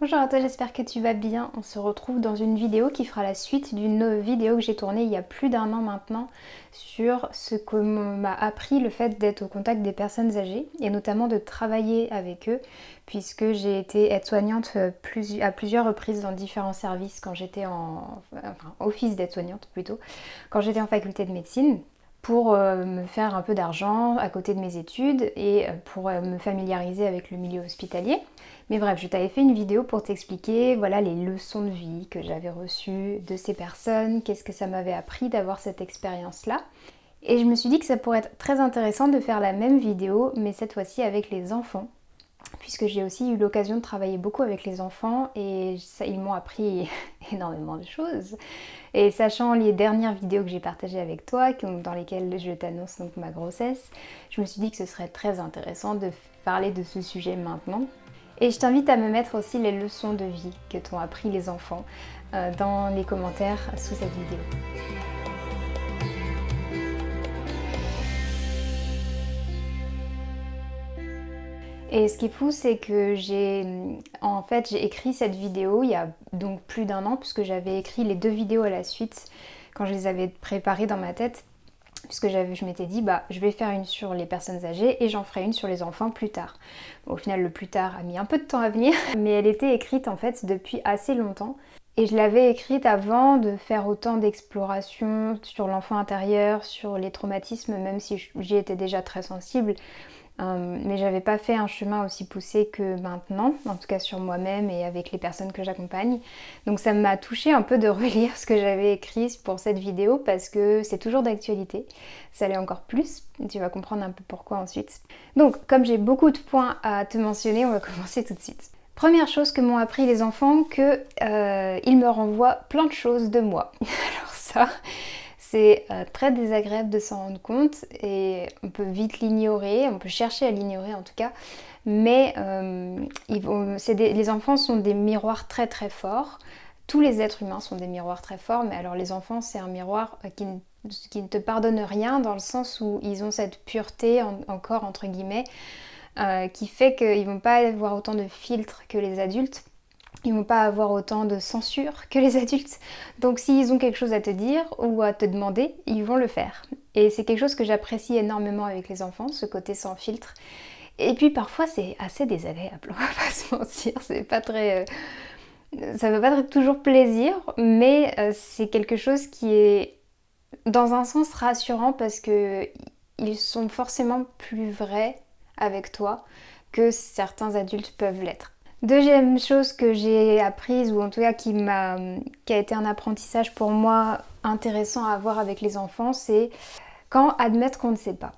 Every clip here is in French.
Bonjour à toi, j'espère que tu vas bien. On se retrouve dans une vidéo qui fera la suite d'une vidéo que j'ai tournée il y a plus d'un an maintenant sur ce que m'a appris le fait d'être au contact des personnes âgées et notamment de travailler avec eux puisque j'ai été aide-soignante à plusieurs reprises dans différents services quand j'étais office d'aide-soignante plutôt, quand j'étais en faculté de médecine pour me faire un peu d'argent à côté de mes études et pour me familiariser avec le milieu hospitalier. Mais bref, je t'avais fait une vidéo pour t'expliquer voilà, les leçons de vie que j'avais reçues de ces personnes, qu'est-ce que ça m'avait appris d'avoir cette expérience-là. Et je me suis dit que ça pourrait être très intéressant de faire la même vidéo, mais cette fois-ci avec les enfants, puisque j'ai aussi eu l'occasion de travailler beaucoup avec les enfants et ça, ils m'ont appris énormément de choses. Et sachant les dernières vidéos que j'ai partagées avec toi, dans lesquelles je t'annonce donc ma grossesse, je me suis dit que ce serait très intéressant de parler de ce sujet maintenant. Et je t'invite à me mettre aussi les leçons de vie que t'ont appris les enfants dans les commentaires sous cette vidéo. Et ce qui est fou, c'est que j'ai écrit cette vidéo il y a donc plus d'un an, puisque j'avais écrit les deux vidéos à la suite quand je les avais préparées dans ma tête, puisque je m'étais dit je vais faire une sur les personnes âgées et j'en ferai une sur les enfants plus tard. Au final, le plus tard a mis un peu de temps à venir, mais elle était écrite en fait depuis assez longtemps. Et je l'avais écrite avant de faire autant d'exploration sur l'enfant intérieur, sur les traumatismes, même si j'y étais déjà très sensible. Mais j'avais pas fait un chemin aussi poussé que maintenant, en tout cas sur moi-même et avec les personnes que j'accompagne. Donc ça m'a touchée un peu de relire ce que j'avais écrit pour cette vidéo parce que c'est toujours d'actualité. Ça l'est encore plus, tu vas comprendre un peu pourquoi ensuite. Donc comme j'ai beaucoup de points à te mentionner, on va commencer tout de suite. Première chose que m'ont appris les enfants, qu'ils me renvoient plein de choses de moi. Alors ça, c'est très désagréable de s'en rendre compte et on peut vite l'ignorer, on peut chercher à l'ignorer en tout cas, mais les enfants sont des miroirs très très forts. Tous les êtres humains sont des miroirs très forts, mais alors les enfants c'est un miroir qui ne te pardonne rien dans le sens où ils ont cette pureté encore entre guillemets qui fait qu'ils vont pas avoir autant de filtres que les adultes. Ils vont pas avoir autant de censure que les adultes. Donc s'ils ont quelque chose à te dire ou à te demander, ils vont le faire. Et c'est quelque chose que j'apprécie énormément avec les enfants, ce côté sans filtre. Et puis parfois c'est assez désagréable, on va pas se mentir, c'est pas très... ça veut pas être toujours plaisir, mais c'est quelque chose qui est dans un sens rassurant parce que ils sont forcément plus vrais avec toi que certains adultes peuvent l'être. Deuxième chose que j'ai apprise, ou en tout cas qui a été un apprentissage pour moi intéressant à avoir avec les enfants, c'est quand admettre qu'on ne sait pas.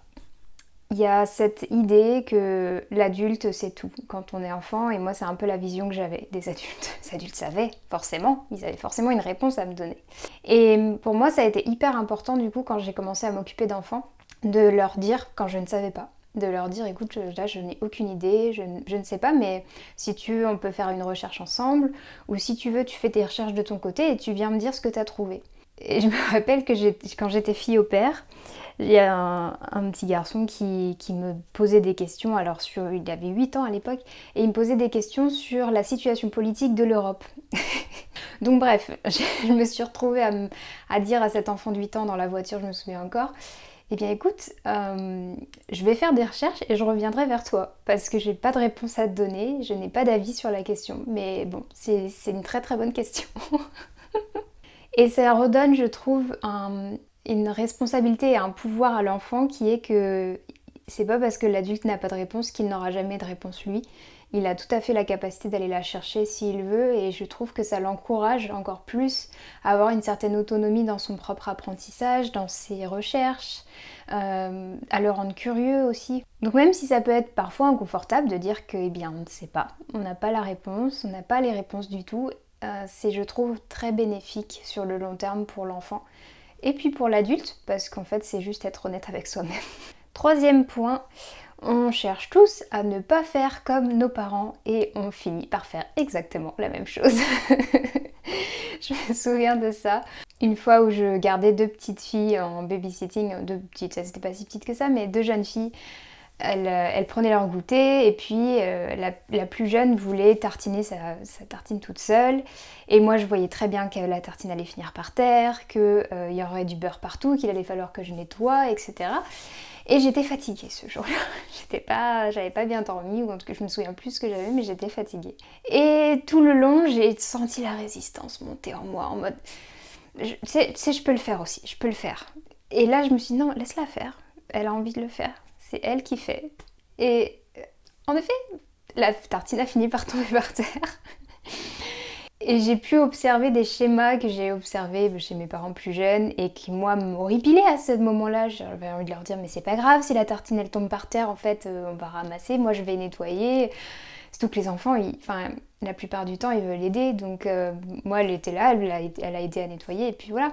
Il y a cette idée que l'adulte sait tout quand on est enfant, et moi c'est un peu la vision que j'avais des adultes. Les adultes savaient, forcément, ils avaient forcément une réponse à me donner. Et pour moi ça a été hyper important du coup quand j'ai commencé à m'occuper d'enfants, de leur dire quand je ne savais pas. De leur dire écoute là je n'ai aucune idée, je ne sais pas mais si tu veux on peut faire une recherche ensemble ou si tu veux tu fais tes recherches de ton côté et tu viens me dire ce que tu as trouvé. Et je me rappelle que quand j'étais fille au père, il y a un petit garçon qui me posait des questions, alors il avait 8 ans à l'époque, et il me posait des questions sur la situation politique de l'Europe. Donc bref, je me suis retrouvée à dire à cet enfant de 8 ans dans la voiture, je me souviens encore, eh bien écoute, je vais faire des recherches et je reviendrai vers toi, parce que j'ai pas de réponse à te donner, je n'ai pas d'avis sur la question, mais bon, c'est une très très bonne question. Et ça redonne, je trouve, une responsabilité et un pouvoir à l'enfant qui est que c'est pas parce que l'adulte n'a pas de réponse qu'il n'aura jamais de réponse lui. Il a tout à fait la capacité d'aller la chercher s'il veut et je trouve que ça l'encourage encore plus à avoir une certaine autonomie dans son propre apprentissage, dans ses recherches, à le rendre curieux aussi. Donc même si ça peut être parfois inconfortable de dire que, eh bien, on ne sait pas, on n'a pas la réponse, on n'a pas les réponses du tout, c'est je trouve très bénéfique sur le long terme pour l'enfant. Et puis pour l'adulte, parce qu'en fait c'est juste être honnête avec soi-même. Troisième point, on cherche tous à ne pas faire comme nos parents et on finit par faire exactement la même chose. Je me souviens de ça. Une fois où je gardais deux petites filles en babysitting, deux petites, elles n'étaient pas si petites que ça, mais deux jeunes filles elle prenait leur goûter et puis la plus jeune voulait tartiner sa tartine toute seule. Et moi je voyais très bien que la tartine allait finir par terre, qu'il y aurait du beurre partout, qu'il allait falloir que je nettoie, etc. Et j'étais fatiguée ce jour-là. J'avais pas bien dormi, ou en tout cas je me souviens plus ce que j'avais, mais j'étais fatiguée. Et tout le long, j'ai senti la résistance monter en moi, en mode, je peux le faire aussi, je peux le faire. Et là, je me suis dit, non, laisse-la faire. Elle a envie de le faire. C'est elle qui fait. Et en effet, la tartine a fini par tomber par terre. Et j'ai pu observer des schémas que j'ai observés chez mes parents plus jeunes et qui, moi, m'horripilaient à ce moment-là. J'avais envie de leur dire, mais c'est pas grave, si la tartine elle tombe par terre, en fait, on va ramasser, moi je vais nettoyer. Surtout que les enfants, la plupart du temps, ils veulent aider. Donc, moi, elle était là, elle a aidé à nettoyer, et puis voilà.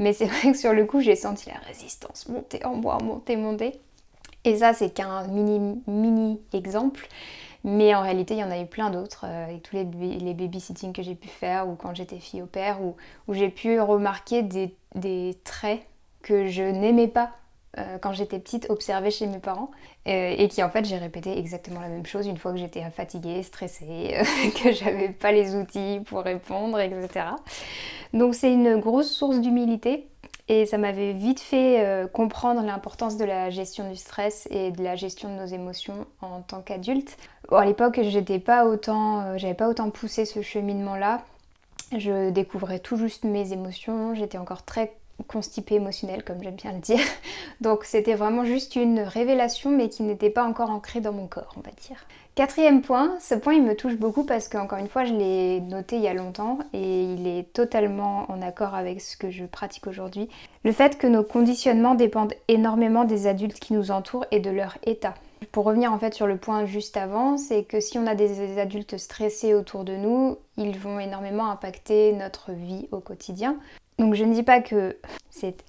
Mais c'est vrai que sur le coup, j'ai senti la résistance monter en moi, monter. Et ça, c'est qu'un mini exemple. Mais en réalité, il y en a eu plein d'autres, avec tous les babysitting que j'ai pu faire, ou quand j'étais fille au père, où j'ai pu remarquer des traits que je n'aimais pas quand j'étais petite, observer chez mes parents, et qui en fait j'ai répété exactement la même chose une fois que j'étais fatiguée, stressée, que j'avais pas les outils pour répondre, etc. Donc c'est une grosse source d'humilité. Et ça m'avait vite fait comprendre l'importance de la gestion du stress et de la gestion de nos émotions en tant qu'adulte. Bon, à l'époque, j'avais pas autant poussé ce cheminement-là. Je découvrais tout juste mes émotions, j'étais encore très constipée émotionnelle, comme j'aime bien le dire. Donc c'était vraiment juste une révélation, mais qui n'était pas encore ancrée dans mon corps, on va dire. Quatrième point, ce point il me touche beaucoup parce qu'encore une fois je l'ai noté il y a longtemps et il est totalement en accord avec ce que je pratique aujourd'hui. Le fait que nos conditionnements dépendent énormément des adultes qui nous entourent et de leur état. Pour revenir en fait sur le point juste avant, c'est que si on a des adultes stressés autour de nous, ils vont énormément impacter notre vie au quotidien. Donc je ne dis pas que c'est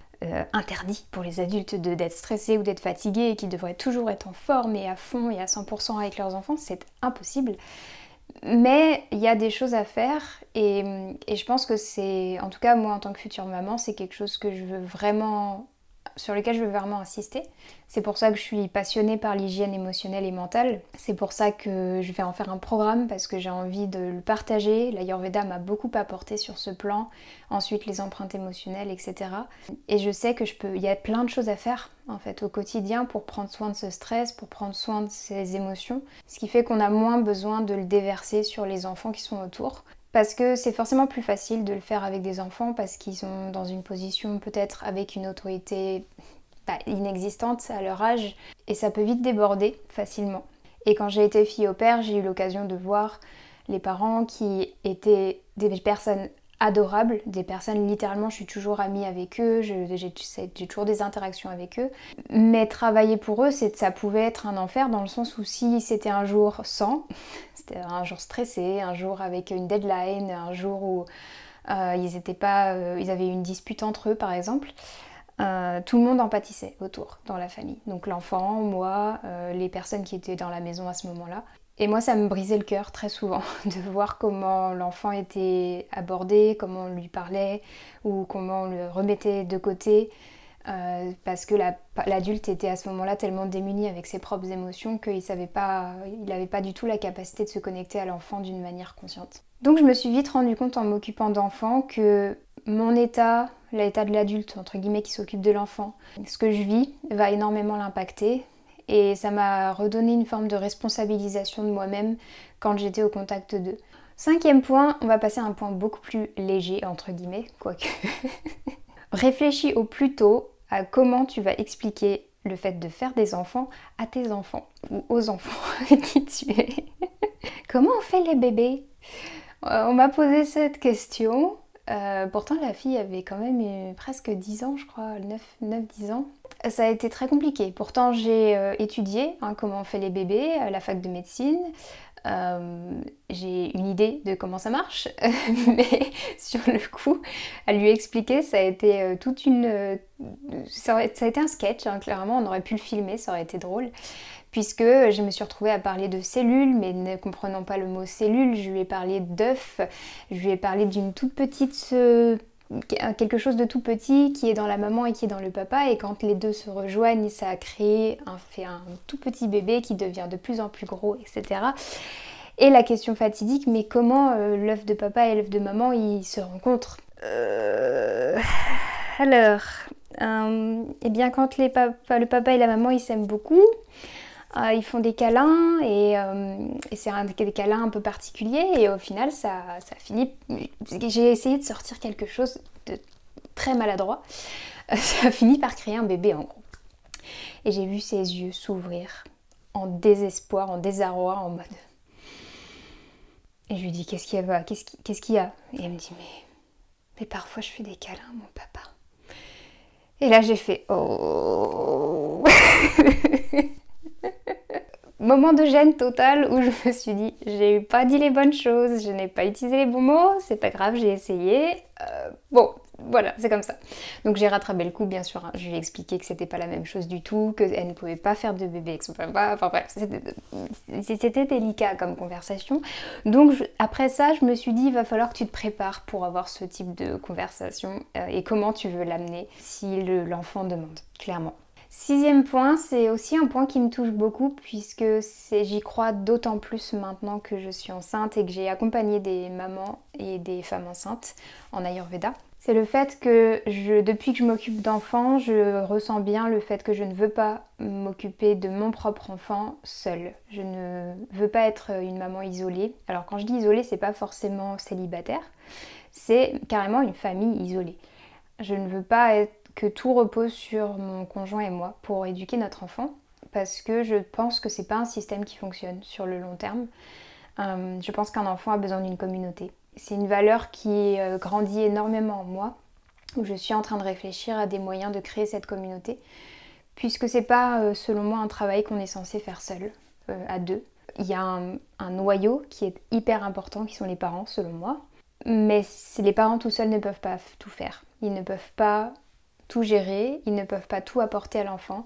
interdit pour les adultes d'être stressés ou d'être fatigués et qu'ils devraient toujours être en forme et à fond et à 100% avec leurs enfants, c'est impossible. Mais il y a des choses à faire et je pense que c'est, en tout cas moi en tant que future maman, c'est quelque chose que sur lequel je veux vraiment insister. C'est pour ça que je suis passionnée par l'hygiène émotionnelle et mentale. C'est pour ça que je vais en faire un programme parce que j'ai envie de le partager. L'Ayurveda m'a beaucoup apporté sur ce plan. Ensuite, les empreintes émotionnelles, etc. Et je sais que il y a plein de choses à faire en fait au quotidien pour prendre soin de ce stress, pour prendre soin de ces émotions. Ce qui fait qu'on a moins besoin de le déverser sur les enfants qui sont autour. Parce que c'est forcément plus facile de le faire avec des enfants parce qu'ils sont dans une position peut-être avec une autorité inexistante à leur âge et ça peut vite déborder facilement. Et quand j'ai été fille au père, j'ai eu l'occasion de voir les parents qui étaient des personnes adorables, des personnes littéralement, je suis toujours amie avec eux, j'ai toujours des interactions avec eux. Mais travailler pour eux, ça pouvait être un enfer dans le sens où si c'était un jour sans, c'était un jour stressé, un jour avec une deadline, un jour où ils avaient une dispute entre eux par exemple, tout le monde en pâtissait autour dans la famille. Donc l'enfant, moi, les personnes qui étaient dans la maison à ce moment-là. Et moi, ça me brisait le cœur très souvent de voir comment l'enfant était abordé, comment on lui parlait ou comment on le remettait de côté. Parce que l'adulte était à ce moment-là tellement démuni avec ses propres émotions qu'il n'avait pas du tout la capacité de se connecter à l'enfant d'une manière consciente. Donc je me suis vite rendu compte en m'occupant d'enfants que mon état, l'état de l'adulte entre guillemets qui s'occupe de l'enfant, ce que je vis va énormément l'impacter et ça m'a redonné une forme de responsabilisation de moi-même quand j'étais au contact d'eux. Cinquième point, on va passer à un point beaucoup plus léger entre guillemets, quoique. Réfléchis au plus tôt à comment tu vas expliquer le fait de faire des enfants à tes enfants ou aux enfants avec qui tu es. Comment on fait les bébés? On m'a posé cette question. Pourtant la fille avait quand même presque 10 ans je crois, 9-10 ans. Ça a été très compliqué. Pourtant j'ai étudié comment on fait les bébés à la fac de médecine. J'ai une idée de comment ça marche, mais sur le coup, à lui expliquer, ça a été ça a été un sketch, hein, clairement, on aurait pu le filmer, ça aurait été drôle, puisque je me suis retrouvée à parler de cellules, mais ne comprenant pas le mot cellule, je lui ai parlé d'œuf, je lui ai parlé d'une toute petite quelque chose de tout petit qui est dans la maman et qui est dans le papa, et quand les deux se rejoignent, ça a créé, fait un tout petit bébé qui devient de plus en plus gros, etc. Et la question fatidique, mais comment l'œuf de papa et l'œuf de maman, ils se rencontrent Alors, eh bien quand le papa et la maman, ils s'aiment beaucoup, ils font des câlins, et c'est des câlins un peu particuliers, et au final, ça finit... J'ai essayé de sortir quelque chose de très maladroit. Ça a fini par créer un bébé, en gros. Et j'ai vu ses yeux s'ouvrir en désespoir, en désarroi, en mode... Et je lui dis, qu'est-ce qu'il y a? Qu'est-ce qu'il y a? Et elle me dit, mais parfois je fais des câlins, mon papa. Et là j'ai fait, oh. Moment de gêne total où je me suis dit, j'ai pas dit les bonnes choses, je n'ai pas utilisé les bons mots, c'est pas grave, j'ai essayé. Bon, voilà, c'est comme ça. Donc j'ai rattrapé le coup, bien sûr, hein. Je lui ai expliqué que c'était pas la même chose du tout, qu'elle ne pouvait pas faire de bébé avec son papa. Enfin bref, c'était délicat comme conversation. Donc après ça, je me suis dit, il va falloir que tu te prépares pour avoir ce type de conversation, et comment tu veux l'amener si l'enfant demande, clairement. 6e point, c'est aussi un point qui me touche beaucoup, puisque j'y crois d'autant plus maintenant que je suis enceinte et que j'ai accompagné des mamans et des femmes enceintes en Ayurveda. C'est le fait que depuis que je m'occupe d'enfants, je ressens bien le fait que je ne veux pas m'occuper de mon propre enfant seule. Je ne veux pas être une maman isolée. Alors quand je dis isolée, c'est pas forcément célibataire, c'est carrément une famille isolée. Je ne veux pas que tout repose sur mon conjoint et moi pour éduquer notre enfant, parce que je pense que c'est pas un système qui fonctionne sur le long terme. Je pense qu'un enfant a besoin d'une communauté. C'est une valeur qui grandit énormément en moi, où je suis en train de réfléchir à des moyens de créer cette communauté, puisque c'est pas, selon moi, un travail qu'on est censé faire seul, à deux. Il y a un noyau qui est hyper important, qui sont les parents, selon moi, mais les parents tout seuls ne peuvent pas tout faire. Ils ne peuvent pas tout gérer, ils ne peuvent pas tout apporter à l'enfant.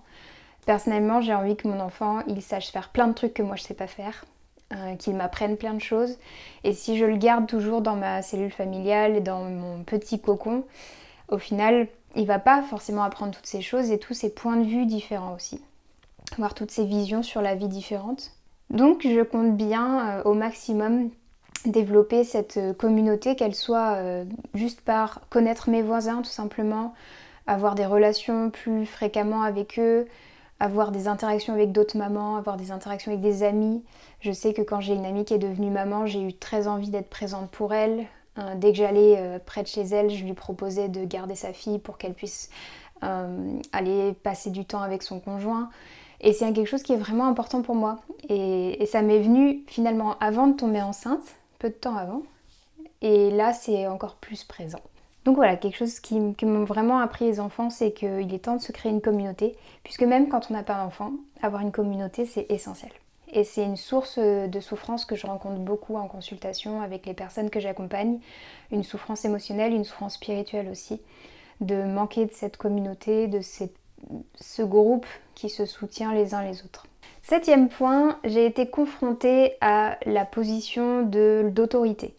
Personnellement, j'ai envie que mon enfant, il sache faire plein de trucs que moi je sais pas faire, qu'il m'apprenne plein de choses. Et si je le garde toujours dans ma cellule familiale et dans mon petit cocon, au final, il va pas forcément apprendre toutes ces choses et tous ces points de vue différents aussi. Avoir toutes ces visions sur la vie différentes. Donc je compte bien au maximum développer cette communauté, qu'elle soit juste par connaître mes voisins tout simplement, avoir des relations plus fréquemment avec eux, avoir des interactions avec d'autres mamans, avoir des interactions avec des amis. Je sais que quand j'ai une amie qui est devenue maman, j'ai eu très envie d'être présente pour elle. Dès que j'allais près de chez elle, je lui proposais de garder sa fille pour qu'elle puisse aller passer du temps avec son conjoint. Et c'est quelque chose qui est vraiment important pour moi. Et ça m'est venu finalement avant de tomber enceinte, peu de temps avant. Et là, c'est encore plus présent. Donc voilà, quelque chose qui m'ont vraiment appris les enfants, c'est qu'il est temps de se créer une communauté, puisque même quand on n'a pas d'enfant, avoir une communauté, c'est essentiel. Et c'est une source de souffrance que je rencontre beaucoup en consultation avec les personnes que j'accompagne, une souffrance émotionnelle, une souffrance spirituelle aussi, de manquer de cette communauté, de ce groupe qui se soutient les uns les autres. 7e point, j'ai été confrontée à la position d'autorité.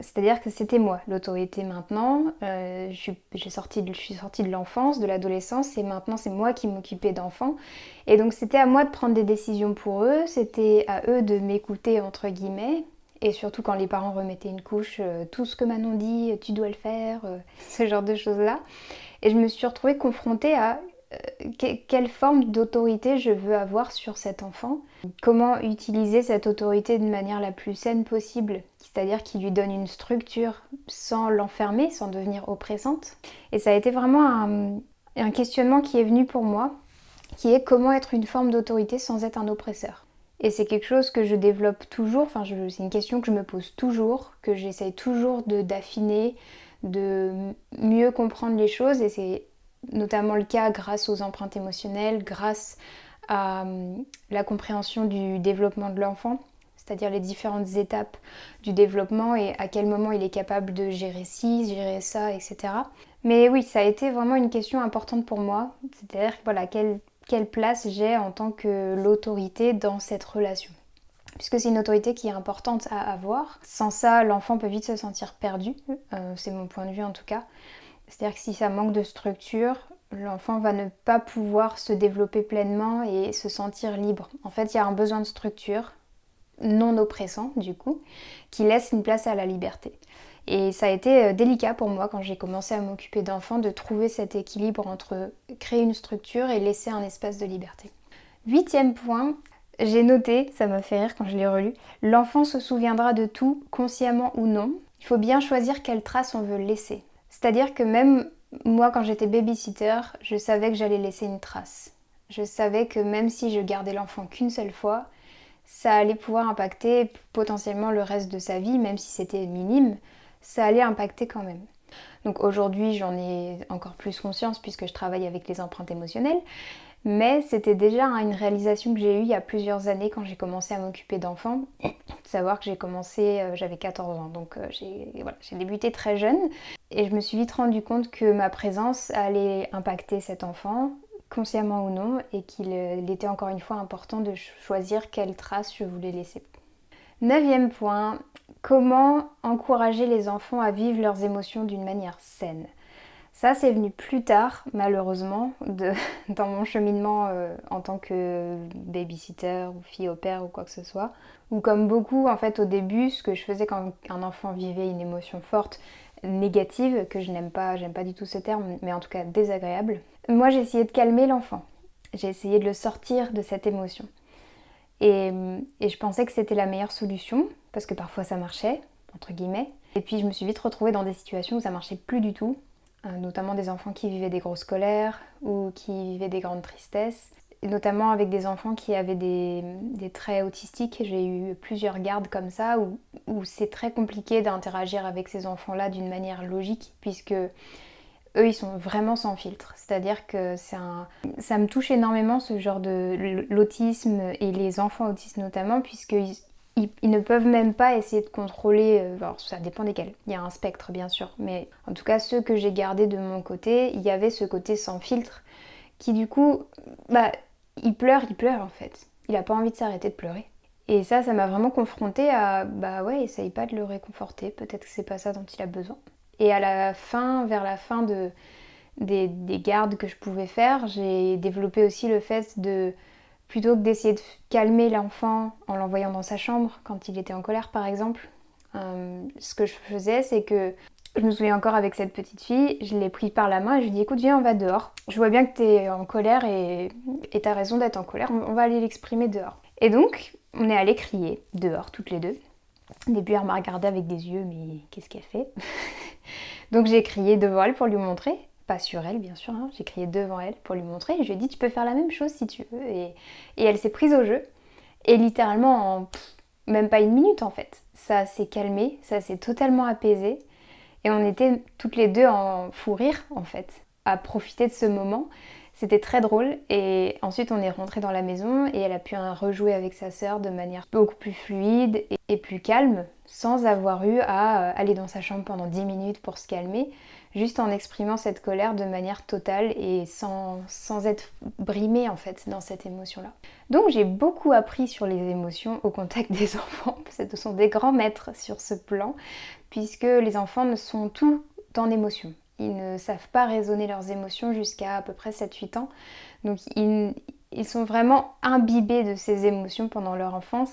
C'est-à-dire que c'était moi l'autorité maintenant. Je suis sortie de l'enfance, de l'adolescence, et maintenant c'est moi qui m'occupais d'enfants. Et donc c'était à moi de prendre des décisions pour eux, c'était à eux de m'écouter entre guillemets. Et surtout quand les parents remettaient une couche, tout ce que Manon dit, tu dois le faire, ce genre de choses-là. Et je me suis retrouvée confrontée à quelle forme d'autorité je veux avoir sur cet enfant, comment utiliser cette autorité de manière la plus saine possible, c'est-à-dire qui lui donne une structure sans l'enfermer, sans devenir oppressante. Et ça a été vraiment un questionnement qui est venu pour moi, qui est comment être une forme d'autorité sans être un oppresseur. Et c'est quelque chose que je développe toujours, c'est une question que je me pose toujours, que j'essaye toujours d'affiner, de mieux comprendre les choses, et c'est notamment le cas grâce aux empreintes émotionnelles, grâce à la compréhension du développement de l'enfant, c'est-à-dire les différentes étapes du développement et à quel moment il est capable de gérer ci, gérer ça, etc. Mais oui, ça a été vraiment une question importante pour moi, c'est-à-dire voilà, quelle place j'ai en tant que l'autorité dans cette relation. puisque c'est une autorité qui est importante à avoir. Sans ça, l'enfant peut vite se sentir perdu, c'est mon point de vue en tout cas. C'est-à-dire que si ça manque de structure, l'enfant va ne pas pouvoir se développer pleinement et se sentir libre. En fait, il y a un besoin de structure, non oppressant du coup, qui laisse une place à la liberté. Et ça a été délicat pour moi quand j'ai commencé à m'occuper d'enfants de trouver cet équilibre entre créer une structure et laisser un espace de liberté. 8e point, j'ai noté, ça m'a fait rire quand je l'ai relu, l'enfant se souviendra de tout, consciemment ou non. Il faut bien choisir quelle trace on veut laisser. C'est-à-dire que même moi, quand j'étais babysitter, je savais que j'allais laisser une trace. Je savais que même si je gardais l'enfant qu'une seule fois, ça allait pouvoir impacter potentiellement le reste de sa vie, même si c'était minime, ça allait impacter quand même. Donc aujourd'hui, j'en ai encore plus conscience puisque je travaille avec les empreintes émotionnelles, mais c'était déjà une réalisation que j'ai eue il y a plusieurs années quand j'ai commencé à m'occuper d'enfants. Savoir que j'ai commencé, j'avais 14 ans, donc j'ai débuté très jeune et je me suis vite rendu compte que ma présence allait impacter cet enfant, consciemment ou non, et qu'il était encore une fois important de choisir quelle trace je voulais laisser. 9e point, comment encourager les enfants à vivre leurs émotions d'une manière saine. Ça, c'est venu plus tard, malheureusement, dans mon cheminement en tant que babysitter ou fille au père ou quoi que ce soit. Ou comme beaucoup, en fait, au début, ce que je faisais quand un enfant vivait une émotion forte, négative, que j'aime pas du tout ce terme, mais en tout cas désagréable, moi, j'ai essayé de calmer l'enfant. J'ai essayé de le sortir de cette émotion. Et je pensais que c'était la meilleure solution, parce que parfois ça marchait, entre guillemets. Et puis je me suis vite retrouvée dans des situations où ça marchait plus du tout, notamment des enfants qui vivaient des grosses colères ou qui vivaient des grandes tristesses, et notamment avec des enfants qui avaient des traits autistiques. J'ai eu plusieurs gardes comme ça où c'est très compliqué d'interagir avec ces enfants-là d'une manière logique, puisque eux, ils sont vraiment sans filtre. C'est-à-dire que ça me touche énormément ce genre de l'autisme et les enfants autistes notamment, puisqu'ils ne peuvent même pas essayer de contrôler, alors ça dépend desquels, il y a un spectre bien sûr, mais en tout cas ceux que j'ai gardés de mon côté, il y avait ce côté sans filtre qui du coup, il pleure en fait. Il n'a pas envie de s'arrêter de pleurer. Et ça m'a vraiment confrontée à, essaye pas de le réconforter, peut-être que c'est pas ça dont il a besoin. Et vers la fin des gardes que je pouvais faire, j'ai développé aussi le fait de, plutôt que d'essayer de calmer l'enfant en l'envoyant dans sa chambre quand il était en colère par exemple, ce que je faisais c'est que, je me souviens encore avec cette petite fille, je l'ai pris par la main et je lui ai dit écoute viens on va dehors, je vois bien que t'es en colère et t'as raison d'être en colère, on va aller l'exprimer dehors. Et donc on est allé crier dehors toutes les deux. Au début, elle m'a regardé avec des yeux, mais qu'est-ce qu'elle fait? Donc j'ai crié devant elle pour lui montrer, pas sur elle bien sûr, j'ai crié devant elle pour lui montrer et je lui ai dit tu peux faire la même chose si tu veux. Et elle s'est prise au jeu et littéralement en même pas une minute en fait, ça s'est calmé, ça s'est totalement apaisé et on était toutes les deux en fou rire en fait, à profiter de ce moment. C'était très drôle et ensuite on est rentré dans la maison et elle a pu rejouer avec sa sœur de manière beaucoup plus fluide et plus calme, sans avoir eu à aller dans sa chambre pendant 10 minutes pour se calmer, juste en exprimant cette colère de manière totale et sans être brimée en fait dans cette émotion-là. Donc j'ai beaucoup appris sur les émotions au contact des enfants, ce sont des grands maîtres sur ce plan, puisque les enfants sont tout en émotion. Ils ne savent pas raisonner leurs émotions jusqu'à à peu près 7-8 ans. Donc ils sont vraiment imbibés de ces émotions pendant leur enfance.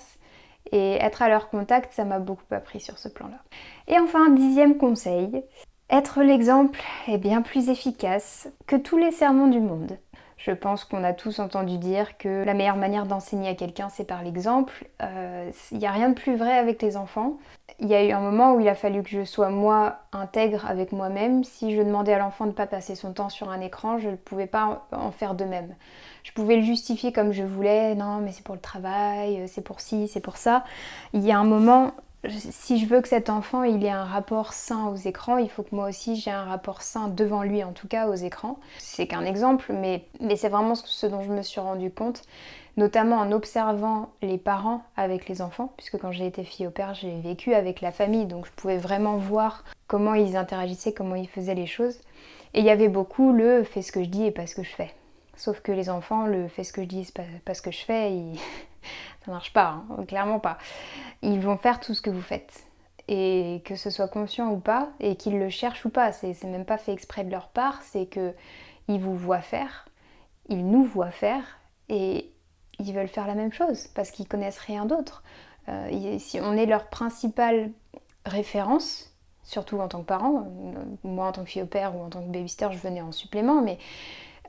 Et être à leur contact, ça m'a beaucoup appris sur ce plan-là. Et enfin, 10e conseil, être l'exemple est bien plus efficace que tous les sermons du monde. Je pense qu'on a tous entendu dire que la meilleure manière d'enseigner à quelqu'un, c'est par l'exemple. Il n'y a rien de plus vrai avec les enfants. Il y a eu un moment où il a fallu que je sois moi intègre avec moi-même. Si je demandais à l'enfant de ne pas passer son temps sur un écran, je ne pouvais pas en faire de même. Je pouvais le justifier comme je voulais, non mais c'est pour le travail, c'est pour ci, c'est pour ça. Il y a un moment, si je veux que cet enfant il ait un rapport sain aux écrans, il faut que moi aussi j'ai un rapport sain devant lui, en tout cas aux écrans. C'est qu'un exemple, mais c'est vraiment ce dont je me suis rendu compte, notamment en observant les parents avec les enfants, puisque quand j'ai été fille au père, j'ai vécu avec la famille, donc je pouvais vraiment voir comment ils interagissaient, comment ils faisaient les choses. Et il y avait beaucoup le « fais ce que je dis et pas ce que je fais ». Sauf que les enfants, le « fais ce que je dis et pas ce que je fais », Ça marche pas, hein, clairement pas. Ils vont faire tout ce que vous faites. Et que ce soit conscient ou pas, et qu'ils le cherchent ou pas, c'est même pas fait exprès de leur part, c'est que ils vous voient faire, ils nous voient faire, et ils veulent faire la même chose, parce qu'ils connaissent rien d'autre. Si on est leur principale référence, surtout en tant que parent, moi en tant que fille au père ou en tant que babysitter, je venais en supplément, mais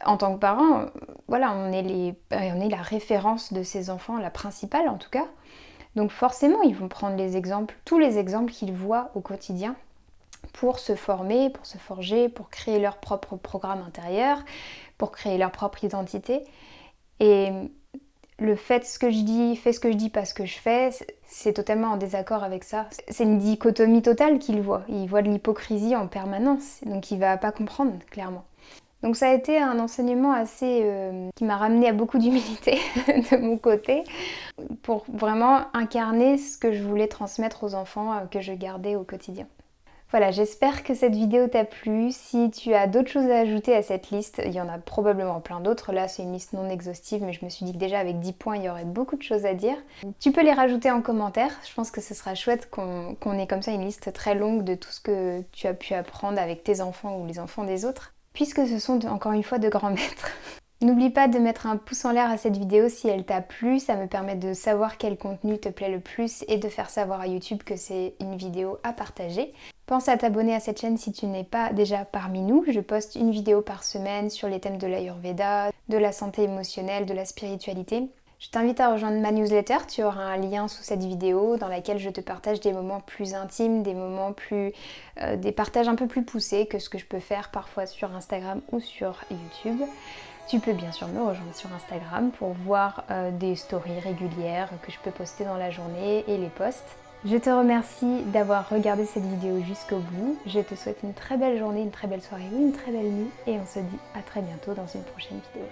en tant que parent, voilà, on est la référence de ces enfants, la principale en tout cas. Donc forcément, ils vont prendre les exemples, tous les exemples qu'ils voient au quotidien pour se former, pour se forger, pour créer leur propre programme intérieur, pour créer leur propre identité. Et le fait ce que je dis, fais ce que je dis, pas ce que je fais, c'est totalement en désaccord avec ça. C'est une dichotomie totale qu'il voit. Il voit de l'hypocrisie en permanence, donc il va pas comprendre, clairement. Donc ça a été un enseignement assez qui m'a ramené à beaucoup d'humilité de mon côté pour vraiment incarner ce que je voulais transmettre aux enfants que je gardais au quotidien. Voilà, j'espère que cette vidéo t'a plu. Si tu as d'autres choses à ajouter à cette liste, il y en a probablement plein d'autres. Là, c'est une liste non exhaustive, mais je me suis dit que déjà avec 10 points, il y aurait beaucoup de choses à dire. Tu peux les rajouter en commentaire. Je pense que ce sera chouette qu'on ait comme ça une liste très longue de tout ce que tu as pu apprendre avec tes enfants ou les enfants des autres, puisque ce sont encore une fois de grands maîtres. N'oublie pas de mettre un pouce en l'air à cette vidéo si elle t'a plu, ça me permet de savoir quel contenu te plaît le plus et de faire savoir à YouTube que c'est une vidéo à partager. Pense à t'abonner à cette chaîne si tu n'es pas déjà parmi nous. Je poste une vidéo par semaine sur les thèmes de l'Ayurveda, de la santé émotionnelle, de la spiritualité. Je t'invite à rejoindre ma newsletter, tu auras un lien sous cette vidéo dans laquelle je te partage des moments plus intimes, des moments plus... des partages un peu plus poussés que ce que je peux faire parfois sur Instagram ou sur YouTube. Tu peux bien sûr me rejoindre sur Instagram pour voir des stories régulières que je peux poster dans la journée et les posts. Je te remercie d'avoir regardé cette vidéo jusqu'au bout. Je te souhaite une très belle journée, une très belle soirée ou une très belle nuit et on se dit à très bientôt dans une prochaine vidéo.